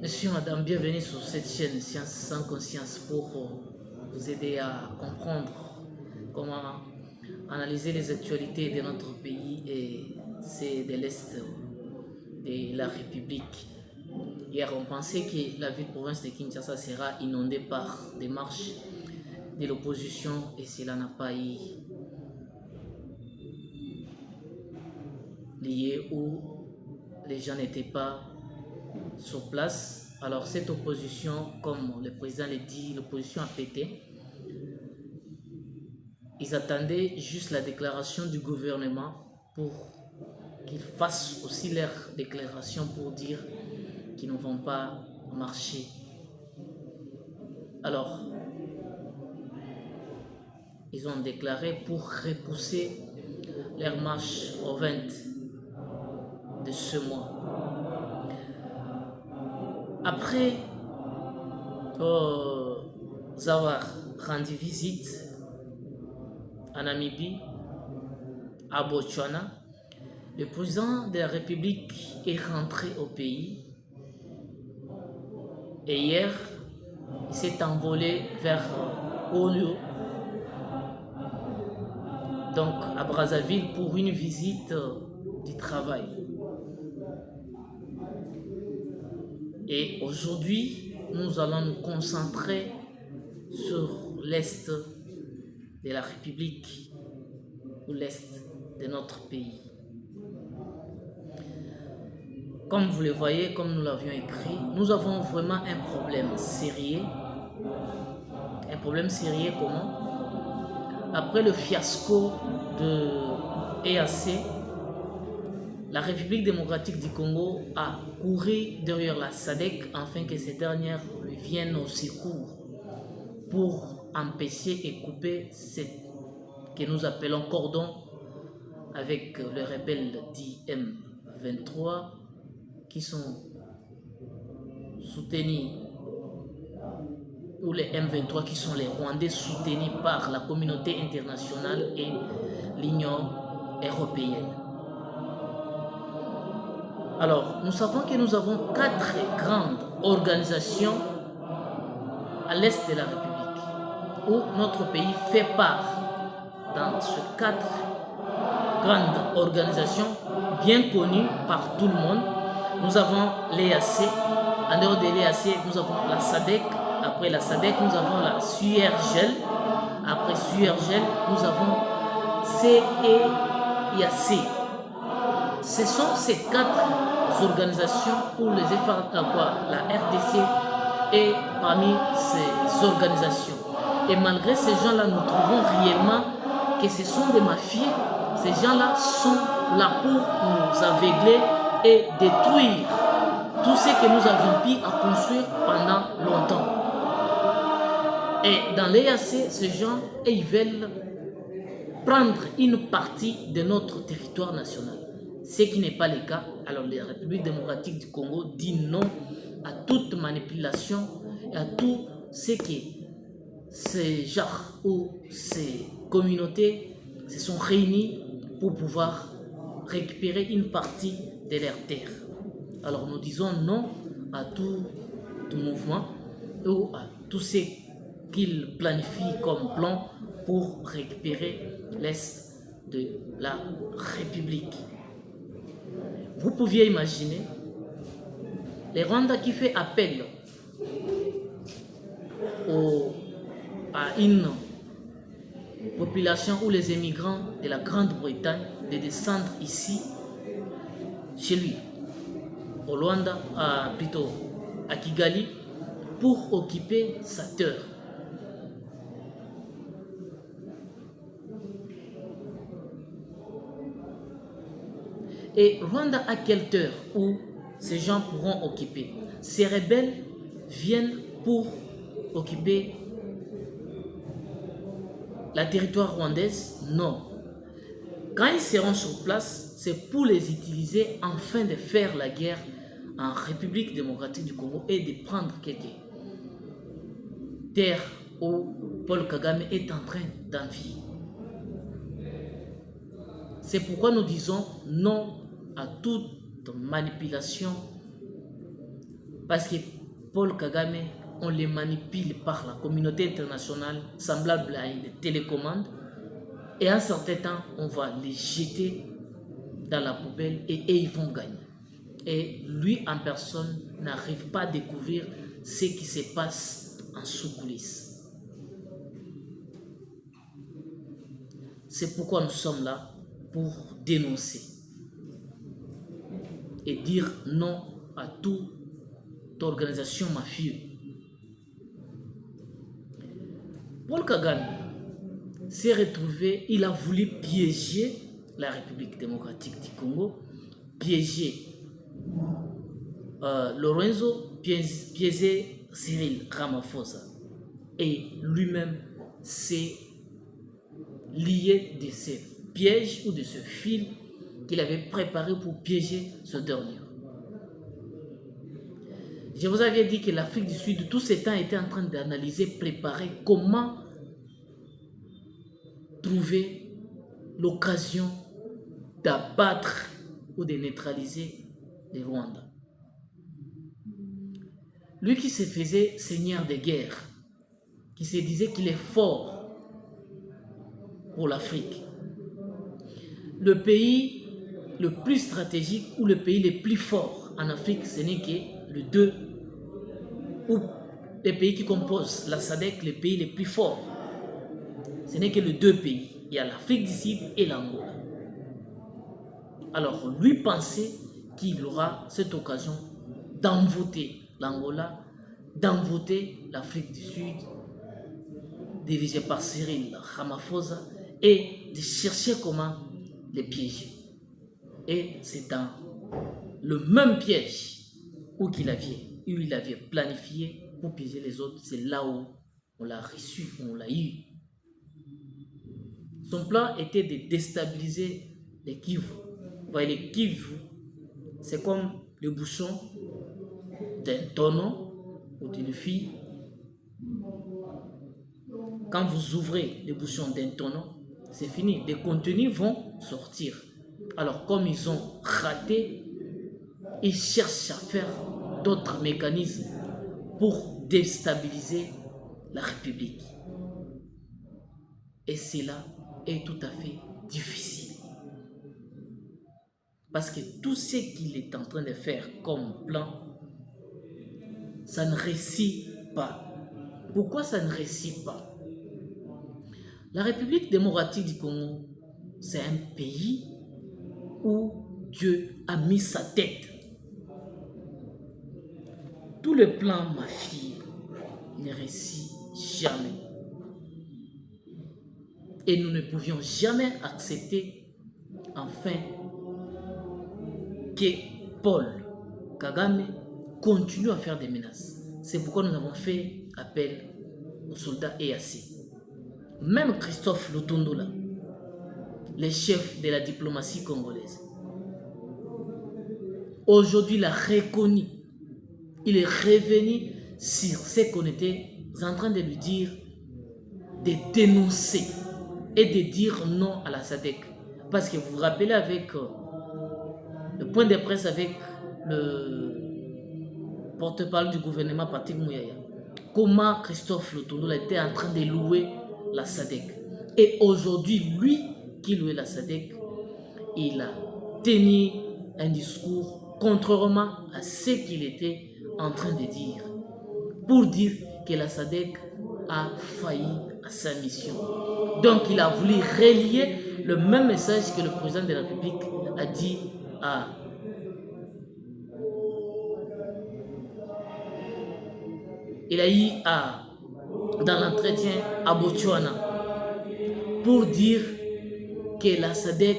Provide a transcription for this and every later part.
Monsieur, madame, bienvenue sur cette chaîne Science sans conscience pour vous aider à comprendre comment analyser les actualités de notre pays et c'est de l'Est de la République. Hier, on pensait que la ville-province de Kinshasa sera inondée par des marches de l'opposition et cela n'a pas eu lieu où les gens n'étaient pas sur place. Alors cette opposition, comme le président l'a dit, l'opposition a pété. Ils attendaient juste la déclaration du gouvernement pour qu'ils fassent aussi leur déclaration pour dire qu'ils ne vont pas marcher. Alors, ils ont déclaré pour repousser leur marche au 20 de ce mois. Après avoir rendu visite à Namibie, à Botswana, le président de la République est rentré au pays et hier, il s'est envolé vers Oyo, donc à Brazzaville, pour une visite du travail. Et aujourd'hui, nous allons nous concentrer sur l'Est de la République ou l'Est de notre pays. Comme vous le voyez, comme nous l'avions écrit, nous avons vraiment un problème sérieux. Un problème sérieux comment? Après le fiasco de EAC, la République démocratique du Congo a couru derrière la SADC afin que ces dernières lui viennent au secours pour empêcher et couper ce que nous appelons cordon avec les rebelles dits M23 qui sont soutenus, ou les M23 qui sont les Rwandais soutenus par la communauté internationale et l'Union européenne. Alors, nous savons que nous avons 4 grandes organisations à l'est de la République où notre pays fait part. Dans ces 4 grandes organisations bien connues par tout le monde, nous avons l'EAC. En dehors de l'EAC, nous avons la SADC. Après la SADC, nous avons la SURGEL. Après SURGEL, nous avons CEIAC. Ce sont ces 4 organisations où les la RDC est parmi ces organisations. Et malgré ces gens-là, nous trouvons réellement que ce sont des mafieux. Ces gens-là sont là pour nous aveugler et détruire tout ce que nous avions pu à construire pendant longtemps. Et dans l'EAC, ces gens, ils veulent prendre une partie de notre territoire national. Ce qui n'est pas le cas. Alors la République démocratique du Congo dit non à toute manipulation et à tout ce que ces gens ou ces communautés se sont réunis pour pouvoir récupérer une partie de leurs terres. Alors nous disons non à tout mouvement ou à tout ce qu'ils planifient comme plan pour récupérer l'Est de la République. Vous pouviez imaginer les Rwandais qui fait appel à une population ou les émigrants de la Grande-Bretagne de descendre ici, chez lui, au Rwanda, plutôt à Kigali, pour occuper sa terre. Et Rwanda a quelle terre où ces gens pourront occuper? Ces rebelles viennent pour occuper la territoire rwandaise? Non. Quand ils seront sur place, c'est pour les utiliser afin de faire la guerre en République démocratique du Congo et de prendre quelques terres où Paul Kagame est en train d'envie. C'est pourquoi nous disons non à toute manipulation Parce que Paul Kagame, on les manipule par la communauté internationale, semblable à une télécommande. Et à un certain temps, on va les jeter dans la poubelle et ils vont gagner. Et lui en personne n'arrive pas à découvrir ce qui se passe en sous-coulisses. C'est pourquoi nous sommes là pour dénoncer et dire non à toute organisation mafieuse. Paul Kagame s'est retrouvé, il a voulu piéger la République démocratique du Congo, piéger Lorenzo, piéger Cyril Ramaphosa. Et lui-même s'est lié de ces pièges ou de ce fil qu'il avait préparé pour piéger ce dernier. Je vous avais dit que l'Afrique du Sud, tout ce temps, était en train d'analyser, préparer comment trouver l'occasion d'abattre ou de neutraliser les Rwandais. Lui qui se faisait seigneur de guerre, qui se disait qu'il est fort pour l'Afrique. Le pays le plus stratégique ou le pays le plus fort en Afrique, ce n'est que le deux, ou les pays qui composent la SADC, les pays les plus forts. Ce n'est que les deux pays. Il y a l'Afrique du Sud et l'Angola. Alors, lui pensait qu'il aura cette occasion d'envoûter l'Angola, d'envoûter l'Afrique du Sud, dirigé par Cyril Ramaphosa, et de chercher comment les piéger. Et c'est dans le même piège où il avait planifié pour piéger les autres, c'est là où on l'a reçu, on l'a eu. Son plan était de déstabiliser les Kivu. Vous voyez, les Kivu, c'est comme le bouchon d'un tonneau ou d'une fille. Quand vous ouvrez le bouchon d'un tonneau, c'est fini. Les contenus vont sortir. Alors, comme ils ont raté, ils cherchent à faire d'autres mécanismes pour déstabiliser la République. Et cela est tout à fait difficile. Parce que tout ce qu'il est en train de faire comme plan, ça ne réussit pas. Pourquoi ça ne réussit pas? La République démocratique du Congo, c'est un pays où Dieu a mis sa tête. Tout le plan mafieux ne réussit jamais. Et nous ne pouvions jamais accepter, enfin, que Paul Kagame continue à faire des menaces. C'est pourquoi nous avons fait appel aux soldats EAC. Même Christophe Lutundola, le chef de la diplomatie congolaise, aujourd'hui il a reconnu, il est revenu sur ce qu'on était en train de lui dire, de dénoncer et de dire non à la SADC. Parce que vous vous rappelez avec le point de presse avec le porte-parole du gouvernement Patrick Mouyaya, comment Christophe Lutundola était en train de louer la SADC. Et aujourd'hui, lui qui louait la SADC, il a tenu un discours contrairement à ce qu'il était en train de dire, pour dire que la SADC a failli à sa mission. Donc il a voulu relier le même message que le président de la République a dit à dans l'entretien à Botswana, pour dire que la SADC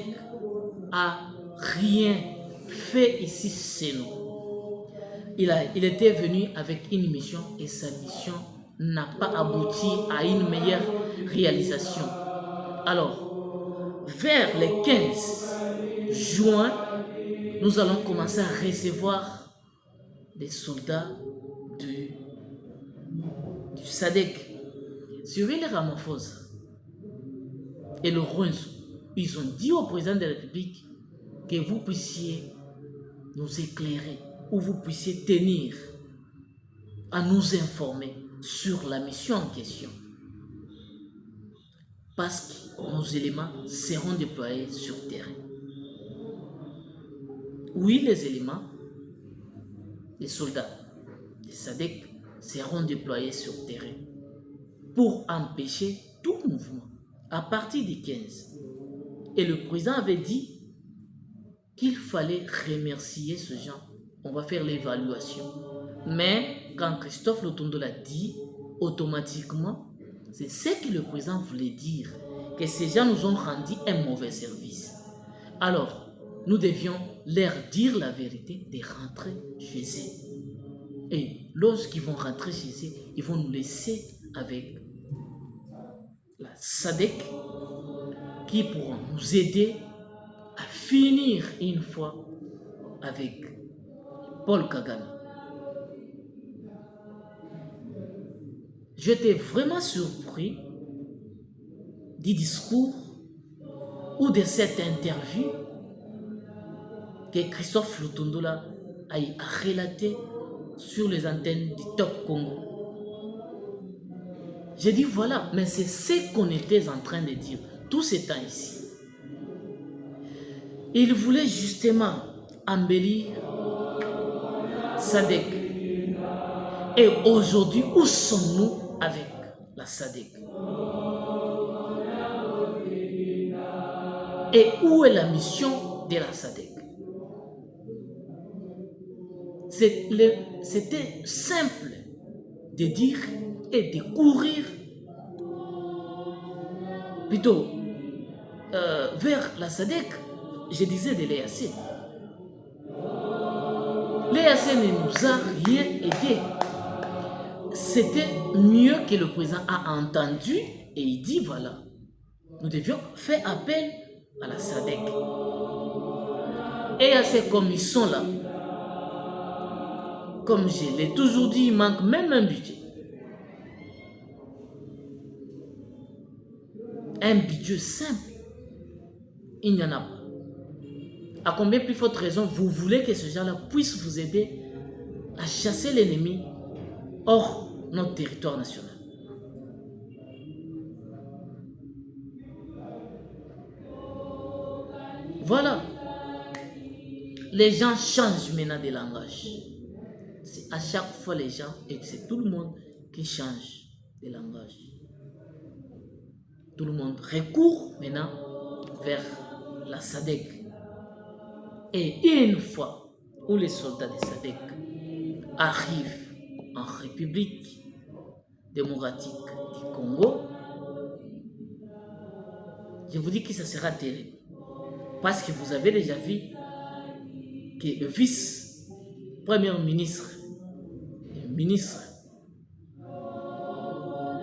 a rien fait ici chez nous. Il était venu avec une mission et sa mission n'a pas abouti à une meilleure réalisation. Alors, vers le 15 juin, nous allons commencer à recevoir des soldats du SADC. Cyril Ramaphosa et Lorenzo, ils ont dit au président de la République que vous puissiez nous éclairer ou vous puissiez tenir à nous informer sur la mission en question. Parce que nos éléments seront déployés sur terrain. Oui, les éléments, les soldats des SADC seront déployés sur terrain pour empêcher tout mouvement à partir du 15. Et le président avait dit qu'il fallait remercier ce gens. On va faire l'évaluation. Mais quand Christophe Lotondo l'a dit, automatiquement, c'est ce que le président voulait dire, que ces gens nous ont rendu un mauvais service. Alors, nous devions leur dire la vérité de rentrer chez eux. Et lorsqu'ils vont rentrer chez eux, ils vont nous laisser avec la SADC qui pourront nous aider à finir une fois avec Paul Kagame. J'étais vraiment surpris du discours ou de cette interview que Christophe Lotondo a relaté sur les antennes du Top Congo. J'ai dit voilà, mais c'est ce qu'on était en train de dire tout ce temps ici. Il voulait justement embellir SADC. Et aujourd'hui, où sommes-nous avec la SADC? Et où est la mission de la SADC? C'était simple de dire et de courir plutôt vers la SADC. Je disais de l'EAC. L'EAC ne nous a rien aidé. C'était mieux que le président a entendu et il dit voilà, nous devions faire appel à la SADC. EAC comme ils sont là, comme je l'ai toujours dit, il manque même un budget. Un budget simple, il n'y en a pas. À combien plus forte raison vous voulez que ce gens-là puisse vous aider à chasser l'ennemi hors notre territoire national? Voilà. Les gens changent maintenant de langage. C'est à chaque fois les gens, et c'est tout le monde qui change de langage. Tout le monde recourt maintenant vers la SADC. Et une fois où les soldats de SADC arrivent en République démocratique du Congo, je vous dis que ça sera terrible. Parce que vous avez déjà vu que le vice-premier ministre, le ministre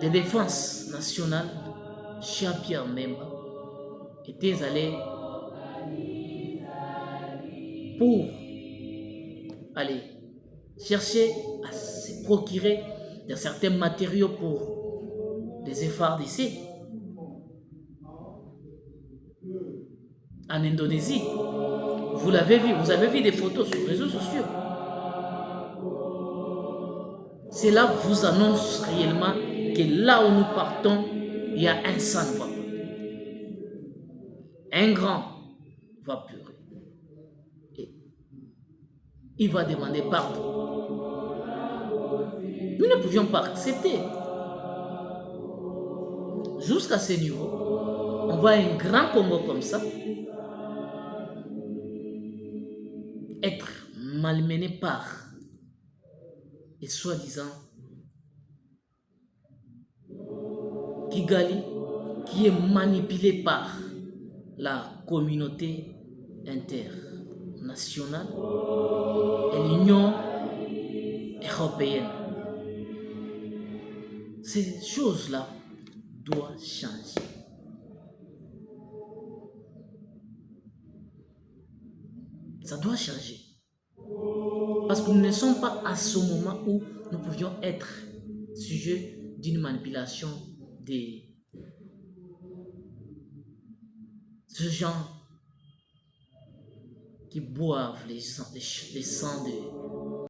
de Défense nationale, Jean-Pierre Memba, était allé pour aller chercher à se procurer de certains matériaux pour les FARDC en Indonésie. Vous l'avez vu, vous avez vu des photos sur les réseaux sociaux. Cela vous annonce réellement que là où nous partons, il y a un sang va pleurer. Un grand va pleurer. Et il va demander pardon. Nous ne pouvions pas accepter. Jusqu'à ce niveau, on voit un grand Congo comme ça être malmené par les soi-disant Kigali, qui est manipulé par la communauté internationale et l'Union européenne. Ces choses-là doivent changer. Ça doit changer. Parce que nous ne sommes pas à ce moment où nous pouvions être sujets d'une manipulation de ce genre qui boivent les sangs